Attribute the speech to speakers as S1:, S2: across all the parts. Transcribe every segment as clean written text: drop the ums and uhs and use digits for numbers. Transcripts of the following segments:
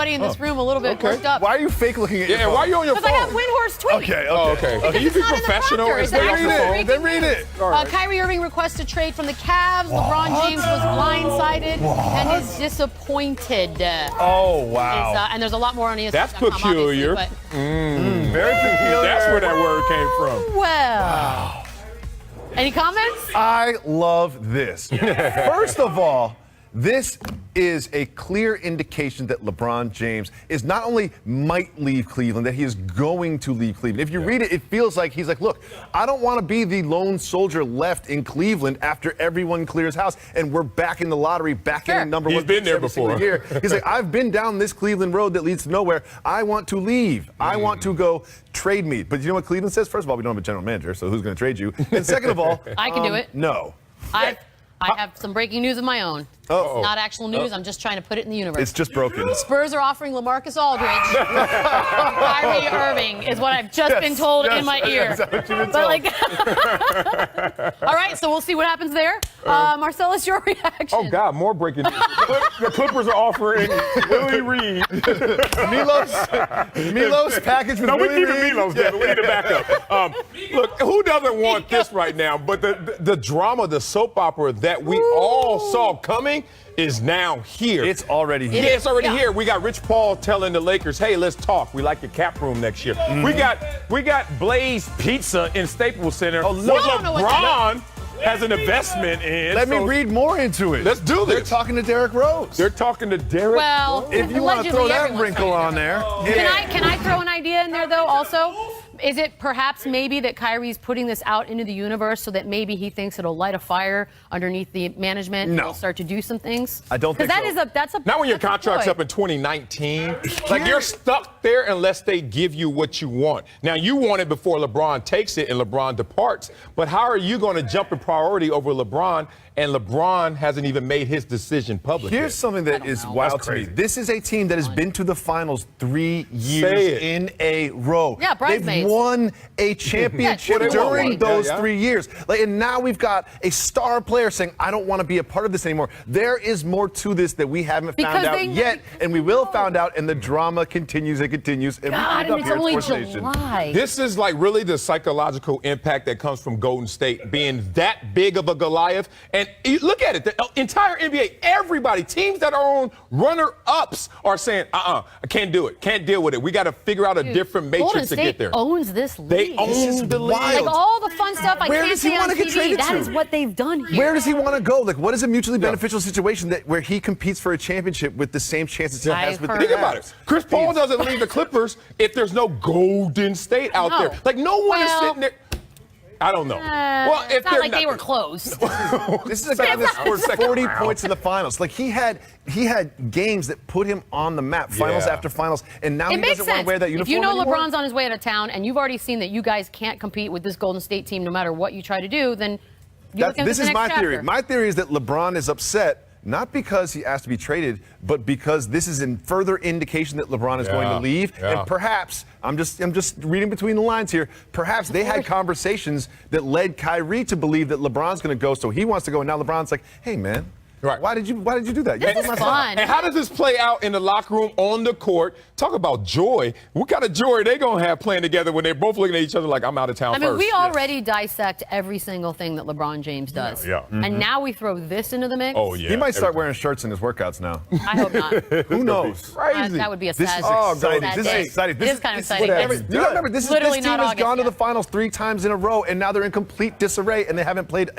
S1: everybody in this room a little bit worked up.
S2: Why are you fake looking at your phone?
S3: why are you on your phone?
S1: Because I have Windhorse tweet.
S2: Okay.
S3: Can you be professional and
S1: Then
S2: read it.
S1: Kyrie Irving requests a trade from the Cavs. LeBron James was blindsided and is disappointed.
S2: Oh, wow.
S1: And there's a lot more on ESPN.
S3: That's peculiar.
S2: Very peculiar.
S3: That's where that word came from.
S1: Well. Any comments?
S2: I love this. First of all, this is a clear indication that LeBron James is not only might leave Cleveland, that he is going to leave Cleveland. If you read it, it feels like he's like, look, I don't want to be the lone soldier left in Cleveland after everyone clears house and we're back in the lottery, back in number one.
S3: He's been there before.
S2: Year. He's like, I've been down this Cleveland road that leads to nowhere. I want to leave. I want to go trade me. But you know what Cleveland says? First of all, we don't have a general manager, so who's going to trade you? And second of all,
S1: I can do it.
S2: No.
S1: I have some breaking news of my own. It's not actual news. I'm just trying to put it in the universe.
S2: It's just broken.
S1: The Spurs are offering LaMarcus Aldridge. Kyrie Irving is what I've just been told in my ear. All right, so we'll see what happens there. Marcellus, your reaction.
S3: Oh, God, more breaking news. The Clippers are offering Willie Reed.
S2: Milos package with
S3: we
S2: Willie
S3: keep
S2: Reed.
S3: Milos there, but we need to back up. Look, who doesn't want this right now? But the drama, the soap opera that we all saw coming is now here.
S2: It's already here.
S3: Yeah, it's already here. We got Rich Paul telling the Lakers, hey, let's talk. We like your cap room next year. We got Blaze Pizza in Staples Center. LeBron has an investment in.
S2: Let me read more into it.
S3: Let's do this.
S2: They're talking to Derrick Rose.
S3: They're talking to Derrick
S1: Well,
S3: Rose.
S2: If you want to throw that wrinkle on there.
S1: Can I throw an idea in there, though, also? Is it perhaps maybe that Kyrie's putting this out into the universe so that maybe he thinks it'll light a fire underneath the management and they'll start to do some things?
S2: I don't think so.
S1: That's a
S3: Not when your contract's up in 2019. Like, you're stuck there unless they give you what you want. Now, you want it before LeBron takes it and LeBron departs. But how are you going to jump in priority over LeBron? And LeBron hasn't even made his decision public.
S2: Here's something that is wild to me. This is a team that has been to the finals 3 years in a row.
S1: Yeah, bridesmaids.
S2: They've won a championship during those 3 years. And now we've got a star player saying, I don't want to be a part of this anymore. There is more to this that we haven't found out yet, and we will find out, and the drama continues and continues. And
S1: God, and it's only July.
S3: This is like really the psychological impact that comes from Golden State being that big of a Goliath. And look at it, the entire NBA, everybody, teams that are on runner-ups are saying, I can't do it, can't deal with it. We got to figure out a different matrix to get there.
S1: Golden State owns this league.
S3: They own the league.
S1: Like all the fun stuff I
S2: Where
S1: can't
S2: does he
S1: say
S2: want
S1: on
S2: to get
S1: TV,
S2: traded
S1: that
S2: to?
S1: is what they've done here.
S2: Where does he want to go? Like, what is a mutually beneficial situation where he competes for a championship with the same chances he has with the
S3: Think about it. Chris Paul doesn't leave the Clippers if there's no Golden State out there. Like, no one is sitting there. I don't know.
S1: Well, if it's not like they were close.
S2: This is a guy that scored 40 points in the finals. Like, he had games that put him on the map, finals after finals, and now he doesn't want to wear that uniform
S1: If you know
S2: anymore.
S1: LeBron's on his way out of town, and you've already seen that you guys can't compete with this Golden State team no matter what you try to do, then you look into
S2: this
S1: the
S2: is
S1: next
S2: my
S1: chapter.
S2: theory. My theory is that LeBron is upset not because he asked to be traded, but because this is a further indication that LeBron is going to leave. And perhaps, I'm just reading between the lines here, perhaps they had conversations that led Kyrie to believe that LeBron's going to go, so he wants to go. And now LeBron's like, hey, man.
S3: Right.
S2: Why did you do that?
S1: This is fun.
S3: And how does this play out in the locker room, on the court? Talk about joy. What kind of joy are they going to have playing together when they're both looking at each other like, I'm out of town first?
S1: I mean, we already dissect every single thing that LeBron James does. And now we throw this into the mix.
S3: Oh, yeah.
S2: He might start wearing shirts in his workouts now.
S1: I hope not.
S2: Who knows?
S3: Crazy.
S1: That would be a
S2: This
S1: sad
S2: is exciting.
S1: sad
S2: This
S1: day.
S2: is exciting.
S1: It is kind of exciting.
S2: You gotta remember, this team
S1: Literally
S2: has
S1: not August
S2: gone to
S1: yet.
S2: the finals 3 times in a row, and now they're in complete disarray, and they haven't played.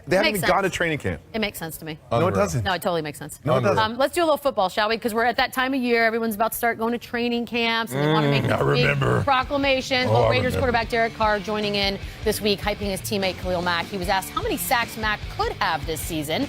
S2: They haven't even
S1: sense.
S2: gone to training camp.
S1: It makes sense to me.
S2: No, it doesn't.
S1: No, it totally makes sense.
S2: No, it doesn't.
S1: Let's do a little football, shall we? Because we're at that time of year. Everyone's about to start going to training camps, and they want to make these big proclamations. Well, Raiders quarterback Derek Carr joining in this week, hyping his teammate Khalil Mack. He was asked how many sacks Mack could have this season.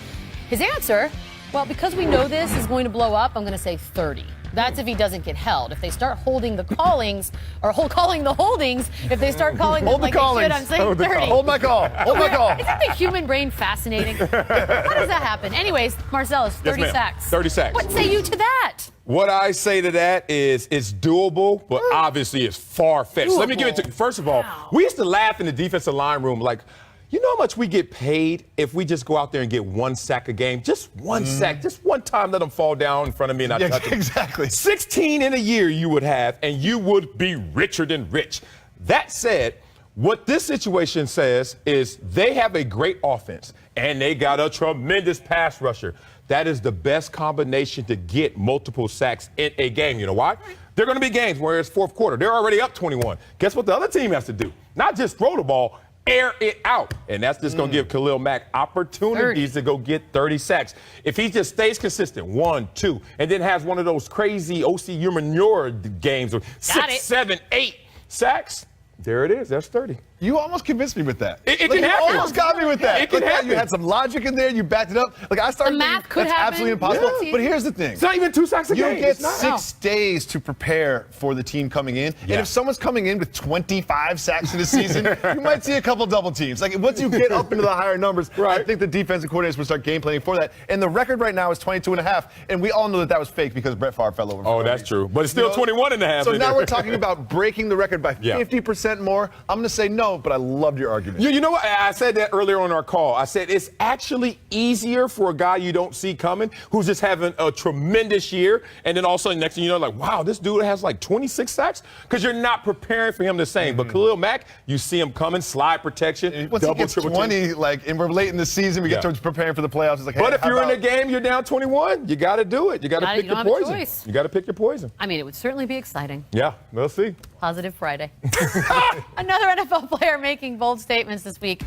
S1: His answer, well, because we know this is going to blow up, I'm going to say 30. That's if he doesn't get held. If they start holding the callings, or calling the holdings, if they start calling them like they should, I'm saying 30.
S2: Hold my call. Hold my call.
S1: Isn't the human brain fascinating? How does that happen? Anyways, Marcellus, 30 sacks.
S3: 30 sacks.
S1: What say you to that?
S3: What I say to that is it's doable, but obviously it's far-fetched. Let me give it to you. First of all, we used to laugh in the defensive line room like, You know how much we get paid if we just go out there and get 1 sack a game? Just 1 sack. Just one time let them fall down in front of me and I touch them.
S2: Exactly.
S3: 16 in a year you would have, and you would be richer than rich. That said, what this situation says is they have a great offense, and they got a tremendous pass rusher. That is the best combination to get multiple sacks in a game. You know why? There are going to be games where it's fourth quarter. They're already up 21. Guess what the other team has to do? Not just throw the ball, air it out. And that's just going to give Khalil Mack opportunities to go get 30 sacks. If he just stays consistent, 1, 2, and then has one of those crazy O.C. Umanure games of 6, 7, 8 sacks, there it is. That's 30.
S2: You almost convinced me with that.
S3: It can happen.
S2: You almost got me with that.
S3: It can happen.
S2: You had some logic in there. You backed it up. Like I started
S1: The math
S2: thinking
S1: could
S2: that's
S1: happen.
S2: absolutely impossible.
S1: Yeah.
S2: But here's the thing.
S3: It's not even 2 sacks a game.
S2: You get
S3: It's not.
S2: 6 days to prepare for the team coming in. And if someone's coming in with 25 sacks in the season, you might see a couple double teams. Like once you get up into the higher numbers, I think the defensive coordinators will start game planning for that. And the record right now is 22.5. And we all know that was fake because Brett Favre fell over.
S3: Oh, that's true. But it's still 21.5.
S2: So now we're talking about breaking the record by 50% more. I'm going to say no, but I loved your argument.
S3: You know what? I said that earlier on our call. I said it's actually easier for a guy you don't see coming who's just having a tremendous year. And then all of a sudden, next thing you know, like, wow, this dude has like 26 sacks because you're not preparing for him the same. But Khalil Mack, you see him coming, slide protection,
S2: once
S3: double,
S2: he gets
S3: triple
S2: 20, like, and we're late in the season, we get towards preparing for the playoffs. It's like, hey,
S3: but if you're in a game, you're down 21, you got to do it. You got to pick your poison. You got to pick your poison.
S1: I mean, it would certainly be exciting.
S3: Yeah, we'll see.
S1: Positive Friday. Another NFL player making bold statements this week.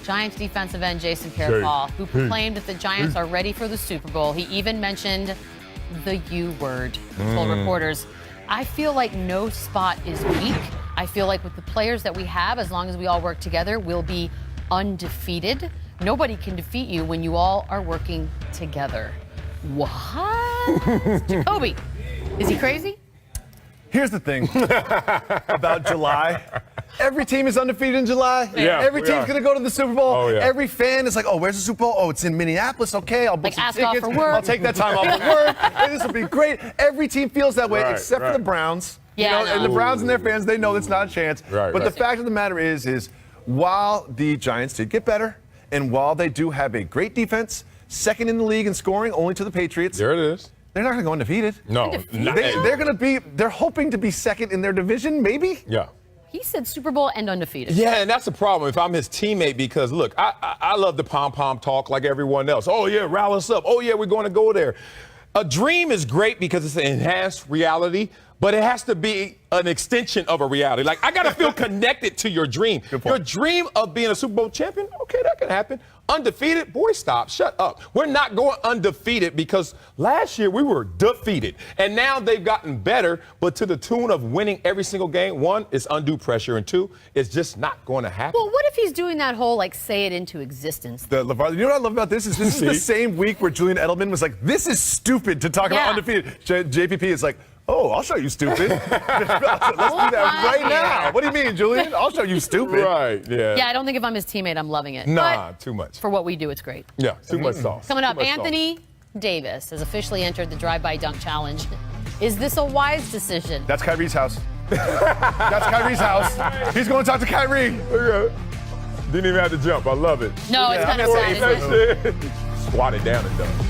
S1: Giants defensive end Jason Pierre-Paul, who proclaimed that the Giants are ready for the Super Bowl. He even mentioned the U word. He told reporters, I feel like no spot is weak. I feel like with the players that we have, as long as we all work together, we'll be undefeated. Nobody can defeat you when you all are working together. What? Jacoby, is he crazy?
S2: Here's the thing about July. Every team is undefeated in July. Every team's going to go to the Super Bowl. Every fan is like, oh, where's the Super Bowl? Oh, it's in Minneapolis. Okay, I'll book some tickets. I'll take that time off of work. This will be great. Every team feels that way except for the Browns.
S1: Yeah,
S2: you know, and the Browns and their fans, they know that's not a chance. But the fact of the matter is while the Giants did get better, and while they do have a great defense, second in the league in scoring, only to the Patriots.
S3: There it is.
S2: They're not going to go undefeated.
S3: No.
S2: They're hoping to be second in their division, maybe?
S3: Yeah.
S1: He said Super Bowl and undefeated.
S3: Yeah, and that's the problem if I'm his teammate because, look, I love the pom-pom talk like everyone else. Oh, yeah, rile us up. Oh, yeah, we're going to go there. A dream is great because it's an enhanced reality, but it has to be an extension of a reality. Like, I got to feel connected to your dream. Your dream of being a Super Bowl champion, okay, that can happen. Undefeated, boy, stop, shut up. We're not going undefeated because last year we were defeated. And now they've gotten better, but to the tune of winning every single game. 1, it's undue pressure, and 2, it's just not going to happen.
S1: Well, what if he's doing that whole, like, say it into existence?
S2: You know what I love about this? This is the same week where Julian Edelman was like, this is stupid to talk about undefeated. JPP is like, oh, I'll show you stupid. Let's do that right now. What do you mean, Julian? I'll show you stupid.
S3: Right, yeah.
S1: Yeah, I don't think if I'm his teammate, I'm loving it.
S3: Nah,
S1: but
S3: too much.
S1: For what we do, it's great.
S3: Yeah, too much sauce.
S1: Coming up, Anthony Davis has officially entered the drive-by dunk challenge. Is this a wise decision?
S2: That's Kyrie's house. That's Kyrie's house. He's going to talk to Kyrie.
S3: Didn't even have to jump. I love it.
S1: No, it's kind of sad, isn't it?
S3: Squat it down and done.